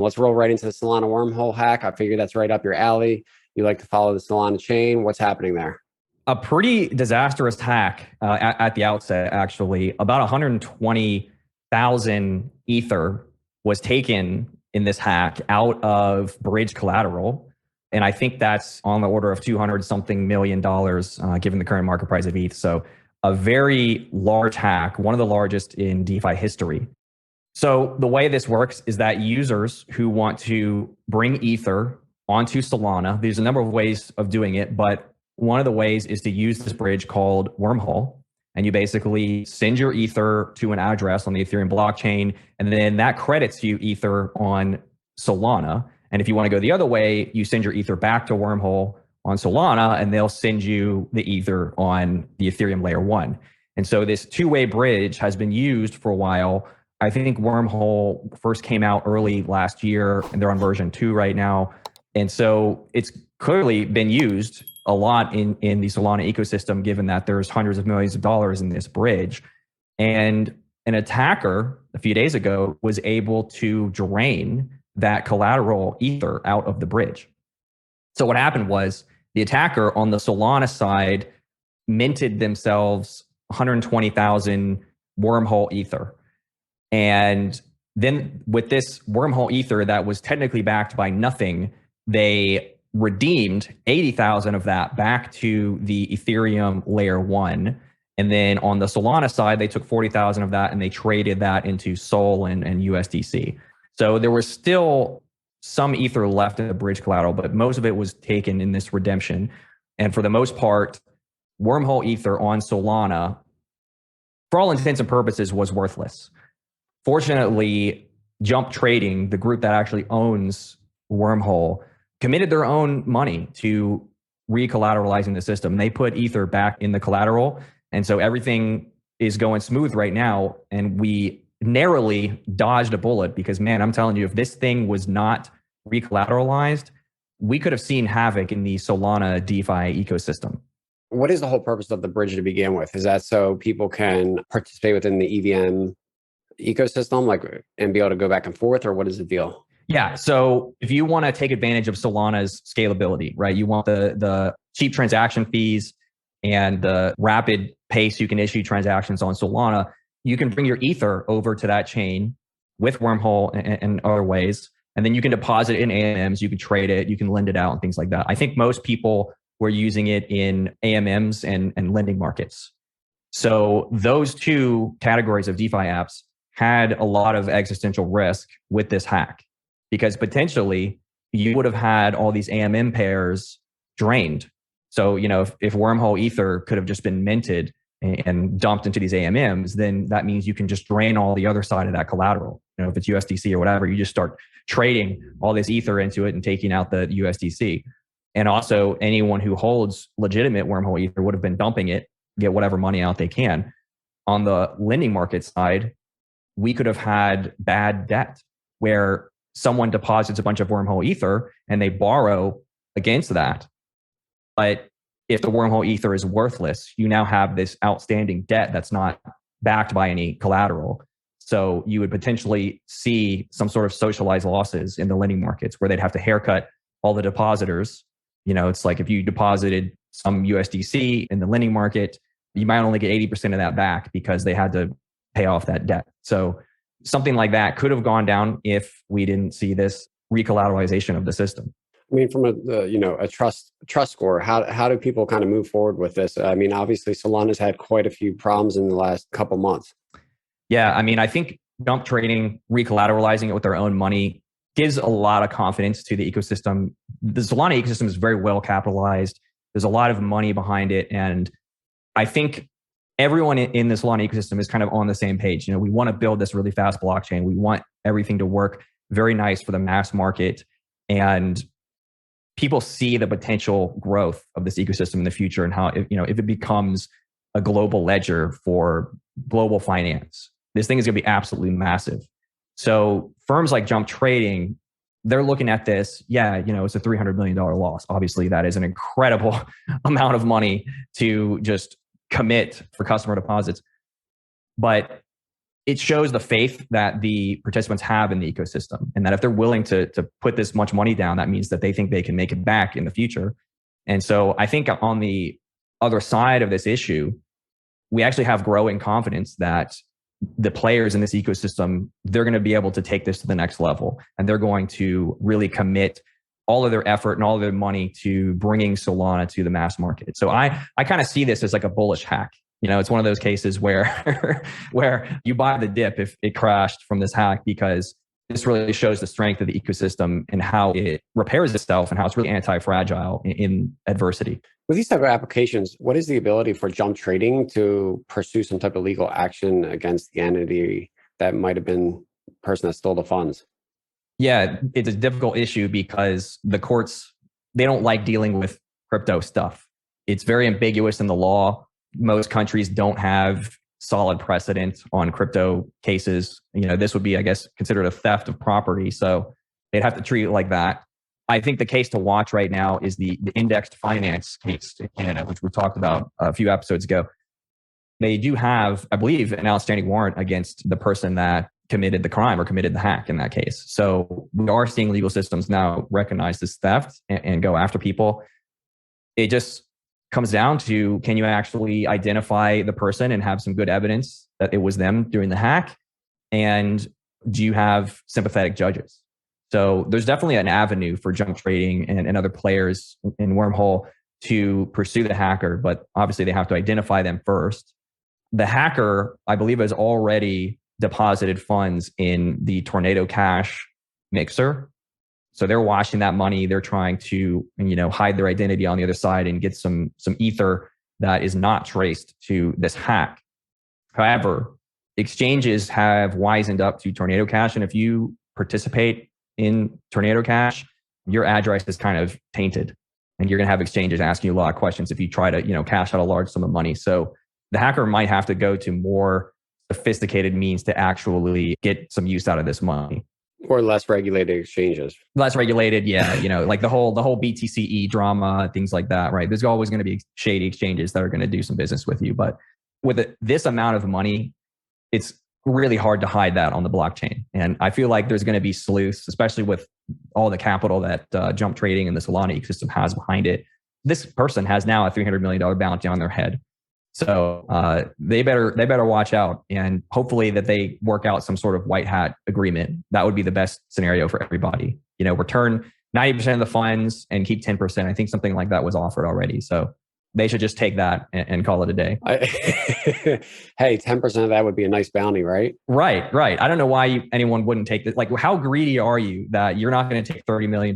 Let's roll right into the Solana wormhole hack. I figure that's right up your alley. You like to follow the Solana chain. What's happening there? A pretty disastrous hack at the outset, actually. About 120,000 Ether was taken in this hack out of bridge collateral. And I think that's on the order of 200 something million dollars, given the current market price of ETH. So a very large hack, one of the largest in DeFi history. So the way this works is that users who want to bring Ether onto Solana, there's a number of ways of doing it, but one of the ways is to use this bridge called Wormhole. And you basically send your Ether to an address on the Ethereum blockchain, and then that credits you Ether on Solana. And if you want to go the other way, you send your Ether back to Wormhole on Solana, and they'll send you the Ether on the Ethereum layer 1. And so this two-way bridge has been used for a while. I think Wormhole first came out early last year, and they're on version 2 right now. And so it's clearly been used a lot in the Solana ecosystem, given that there's hundreds of millions of dollars in this bridge. And an attacker a few days ago was able to drain that collateral Ether out of the bridge. So what happened was the attacker on the Solana side minted themselves 120,000 Wormhole Ether. And then with this Wormhole Ether that was technically backed by nothing, they redeemed 80,000 of that back to the Ethereum layer 1. And then on the Solana side, they took 40,000 of that and they traded that into Sol and USDC. So there was still some Ether left in the bridge collateral, but most of it was taken in this redemption. And for the most part, Wormhole Ether on Solana, for all intents and purposes, was worthless. Fortunately, Jump Trading, the group that actually owns Wormhole, committed their own money to recollateralizing the system. They put Ether back in the collateral. And so everything is going smooth right now. And we narrowly dodged a bullet because, man, I'm telling you, if this thing was not recollateralized, we could have seen havoc in the Solana DeFi ecosystem. What is the whole purpose of the bridge to begin with? Is that so people can participate within the EVM ecosystem, and be able to go back and forth, or what is the deal? Yeah. So if you want to take advantage of Solana's scalability, right? You want the cheap transaction fees and the rapid pace you can issue transactions on Solana. You can bring your Ether over to that chain with Wormhole and other ways. And then you can deposit it in AMMs, you can trade it, you can lend it out and things like that. I think most people were using it in AMMs and lending markets. So those two categories of DeFi apps had a lot of existential risk with this hack, because potentially you would have had all these AMM pairs drained. So, if Wormhole Ether could have just been minted and dumped into these AMMs, then that means you can just drain all the other side of that collateral. If it's USDC or whatever, you just start trading all this Ether into it and taking out the USDC. And also anyone who holds legitimate Wormhole Ether would have been dumping it, get whatever money out they can. On the lending market side, we could have had bad debt where someone deposits a bunch of Wormhole Ether and they borrow against that. But if the Wormhole Ether is worthless, you now have this outstanding debt that's not backed by any collateral. So you would potentially see some sort of socialized losses in the lending markets where they'd have to haircut all the depositors. It's like if you deposited some USDC in the lending market, you might only get 80% of that back because they had to pay off that debt. So something like that could have gone down if we didn't see this recollateralization of the system. I mean, from a trust score, how do people kind of move forward with this? I mean, obviously Solana's had quite a few problems in the last couple months. Yeah, I mean, I think Jump Trading recollateralizing it with their own money gives a lot of confidence to the ecosystem. The Solana ecosystem is very well capitalized. There's a lot of money behind it, and I think everyone in the Solana ecosystem is kind of on the same page. We want to build this really fast blockchain. We want everything to work very nice for the mass market. And people see the potential growth of this ecosystem in the future and how, if it becomes a global ledger for global finance, this thing is going to be absolutely massive. So firms like Jump Trading, they're looking at this. Yeah, it's a $300 million loss. Obviously, that is an incredible amount of money to just commit for customer deposits. But it shows the faith that the participants have in the ecosystem, and that if they're willing to put this much money down, that means that they think they can make it back in the future. And so I think on the other side of this issue, we actually have growing confidence that the players in this ecosystem, they're going to be able to take this to the next level, and they're going to really commit all of their effort and all of their money to bringing Solana to the mass market. So I kind of see this as like a bullish hack. It's one of those cases where where you buy the dip if it crashed from this hack, because this really shows the strength of the ecosystem and how it repairs itself and how it's really anti-fragile in adversity. With these type of applications, what is the ability for jump trading to pursue some type of legal action against the entity that might have been the person that stole the funds? Yeah, it's a difficult issue because the courts, they don't like dealing with crypto stuff. It's very ambiguous in the law. Most countries don't have solid precedent on crypto cases. This would be, I guess, considered a theft of property. So they'd have to treat it like that. I think the case to watch right now is the indexed finance case in Canada, which we talked about a few episodes ago. They do have, I believe, an outstanding warrant against the person that committed the crime or committed the hack in that case. So we are seeing legal systems now recognize this theft and go after people. It just comes down to, can you actually identify the person and have some good evidence that it was them doing the hack? And do you have sympathetic judges? So there's definitely an avenue for jump trading and other players in Wormhole to pursue the hacker, but obviously they have to identify them first. The hacker, I believe, has already deposited funds in the Tornado Cash mixer. So they're washing that money. They're trying to, hide their identity on the other side and get some ether that is not traced to this hack. However, exchanges have wisened up to Tornado Cash, and if you participate in Tornado Cash, your address is kind of tainted, and you're going to have exchanges asking you a lot of questions if you try to, cash out a large sum of money. So the hacker might have to go to more sophisticated means to actually get some use out of this money. Or less regulated exchanges. Less regulated, yeah. Like the whole BTCE drama, things like that, right? There's always going to be shady exchanges that are going to do some business with you. But with this amount of money, it's really hard to hide that on the blockchain. And I feel like there's going to be sleuths, especially with all the capital that jump trading and the Solana ecosystem has behind it. This person has now a $300 million bounty on their head. So they better watch out, and hopefully that they work out some sort of white hat agreement. That would be the best scenario for everybody. Return 90% of the funds and keep 10%. I think something like that was offered already. So they should just take that and call it a day. Hey, 10% of that would be a nice bounty, right? Right. I don't know why anyone wouldn't take this. Like, how greedy are you that you're not going to take $30 million,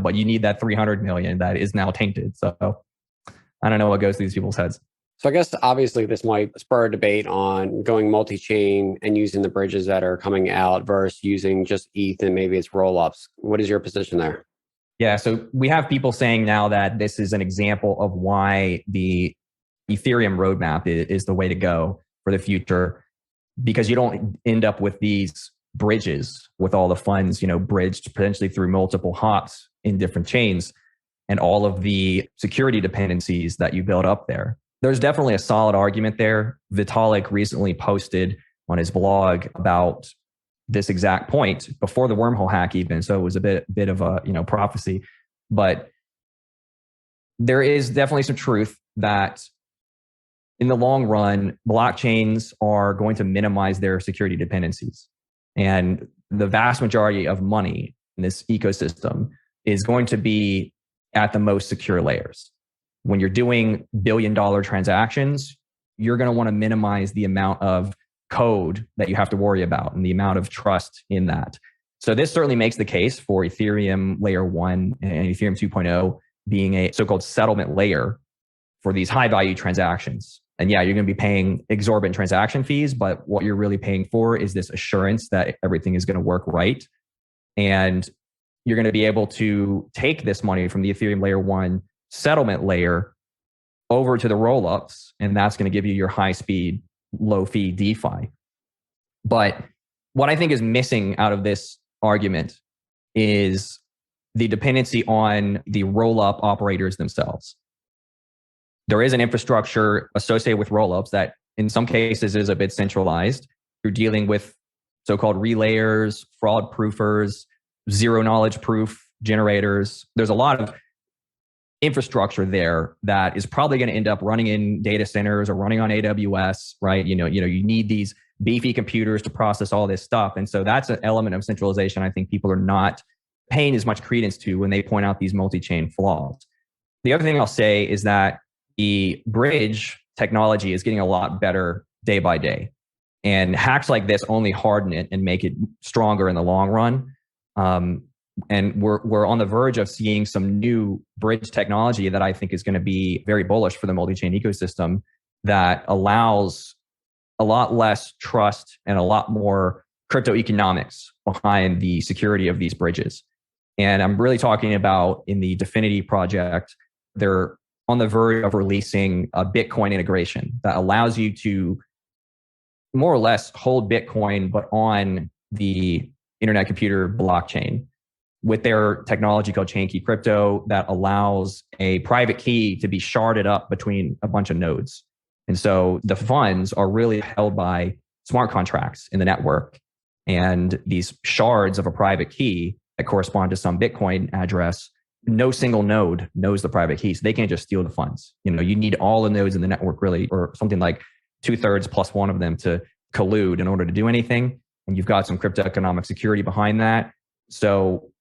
but you need that $300 million that is now tainted. So I don't know what goes through these people's heads. So I guess obviously this might spur a debate on going multi-chain and using the bridges that are coming out versus using just ETH and maybe it's Rollups. What is your position there? Yeah, so we have people saying now that this is an example of why the Ethereum roadmap is the way to go for the future, because you don't end up with these bridges with all the funds, bridged potentially through multiple hops in different chains and all of the security dependencies that you build up there. There's definitely a solid argument there. Vitalik recently posted on his blog about this exact point before the Wormhole hack even. So it was a bit of a, prophecy, but there is definitely some truth that in the long run, blockchains are going to minimize their security dependencies. And the vast majority of money in this ecosystem is going to be at the most secure layers. When you're doing billion-dollar transactions, you're going to want to minimize the amount of code that you have to worry about and the amount of trust in that. So this certainly makes the case for Ethereum layer 1 and Ethereum 2.0 being a so-called settlement layer for these high-value transactions. And yeah, you're going to be paying exorbitant transaction fees, but what you're really paying for is this assurance that everything is going to work right. And you're going to be able to take this money from the Ethereum layer 1 settlement layer over to the rollups, and that's going to give you your high speed, low fee DeFi. But what I think is missing out of this argument is the dependency on the rollup operators themselves. There is an infrastructure associated with rollups that in some cases is a bit centralized, You're dealing with so-called relayers, fraud proofers, zero knowledge proof generators. There's a lot of infrastructure there that is probably going to end up running in data centers or running on AWS, right? You need these beefy computers to process all this stuff. And so that's an element of centralization I think people are not paying as much credence to when they point out these multi-chain flaws. The other thing I'll say is that the bridge technology is getting a lot better day by day. And hacks like this only harden it and make it stronger in the long run. And we're on the verge of seeing some new bridge technology that I think is going to be very bullish for the multi-chain ecosystem that allows a lot less trust and a lot more crypto economics behind the security of these bridges. And I'm really talking about in the Definity project, they're on the verge of releasing a Bitcoin integration that allows you to more or less hold Bitcoin, but on the internet computer blockchain with their technology called Chain Key Crypto that allows a private key to be sharded up between a bunch of nodes. And so the funds are really held by smart contracts in the network. And these shards of a private key that correspond to some Bitcoin address, no single node knows the private key. So they can't just steal the funds. You need all the nodes in the network really, or something like 2/3 plus one of them to collude in order to do anything. And you've got some crypto economic security behind that. So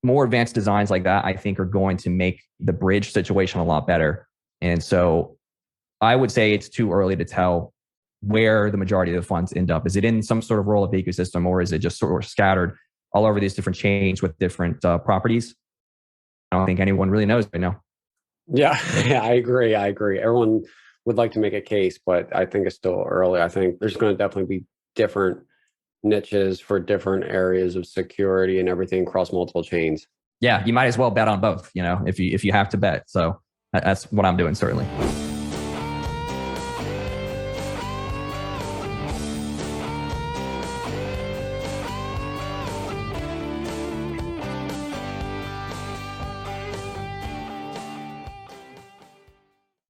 more advanced designs like that, I think, are going to make the bridge situation a lot better. And so I would say it's too early to tell where the majority of the funds end up. Is it in some sort of roll-up ecosystem, or is it just sort of scattered all over these different chains with different properties? I don't think anyone really knows right now. Yeah, I agree. Everyone would like to make a case, but I think it's still early. I think there's going to definitely be different niches for different areas of security and everything across multiple chains. Yeah, you might as well bet on both, if you have to bet. So that's what I'm doing, certainly.